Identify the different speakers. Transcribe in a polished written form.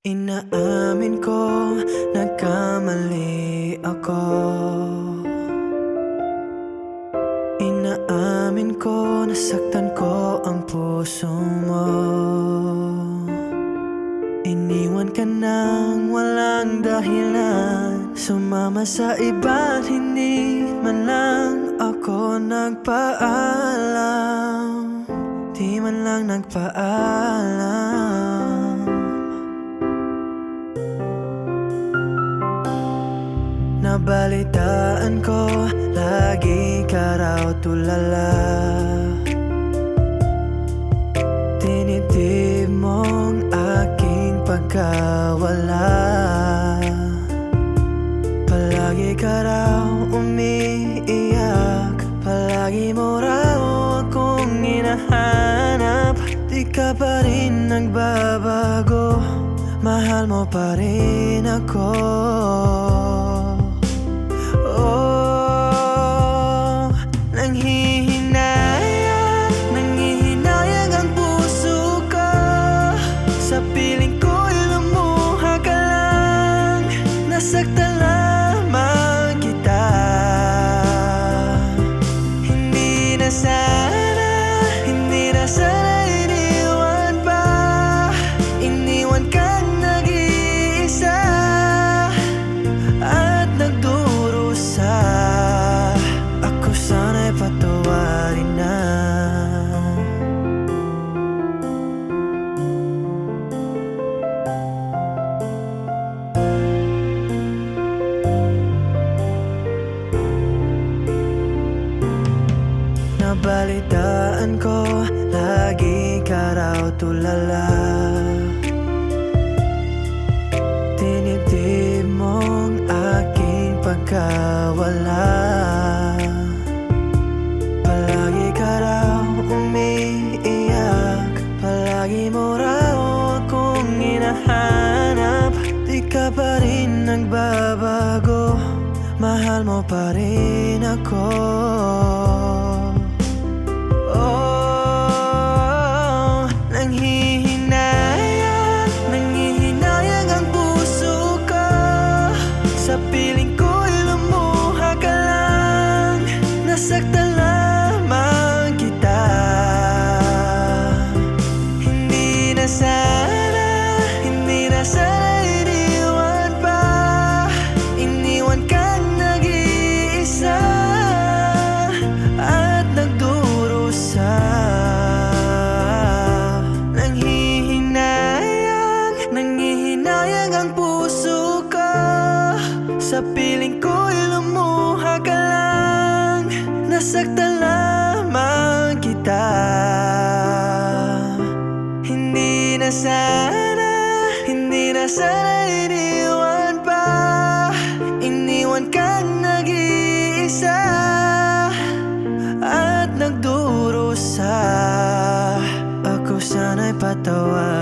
Speaker 1: Inaamin ko, nagkamali ako. Inaamin ko, nasaktan ko ang puso mo. Iniwan ka nang walang dahilan, sumama sa iba't hindi man lang ako nagpaalam. Di man lang nagpaalam. Nabalitaan ko, lagi ka raw tulala. Tinitib mong aking pagkawala. Palagi ka raw umiiyak, palagi mo raw akong hinahanap. Di ka pa rin nagbabago, mahal mo pa rin ako. Nanghihinayang ang puso ko. Sa piling ko'y lumuha ka lang, nasaktan lamang kita. Hindi na sana iniwan pa. Iniwan kang nag-iisa at nagdurusa. Ako sana'y patawarin na. Nabalitaan ko, lagi ka raw tulala. Tinitib mong aking pagkawala. Palagi ka raw umiiyak, palagi mo raw akong hinahanap. Di ka pa rin nagbabago, mahal mo pa rin ako. Nanghihinayang ang puso ko. Sa piling ko'y lumuha ka lang, nasaktan lamang kita. Hindi na sana iniwan pa. Iniwan kang nag-iisa at nagdurusa. Nanghihinayang ang puso ko. Sa piling ko'y lumuha ka lang, nasaktan lamang kita. Hindi na sana iniwan pa. Iniwan kang nag-iisa at nagdurusa. Ako sana'y patawarin.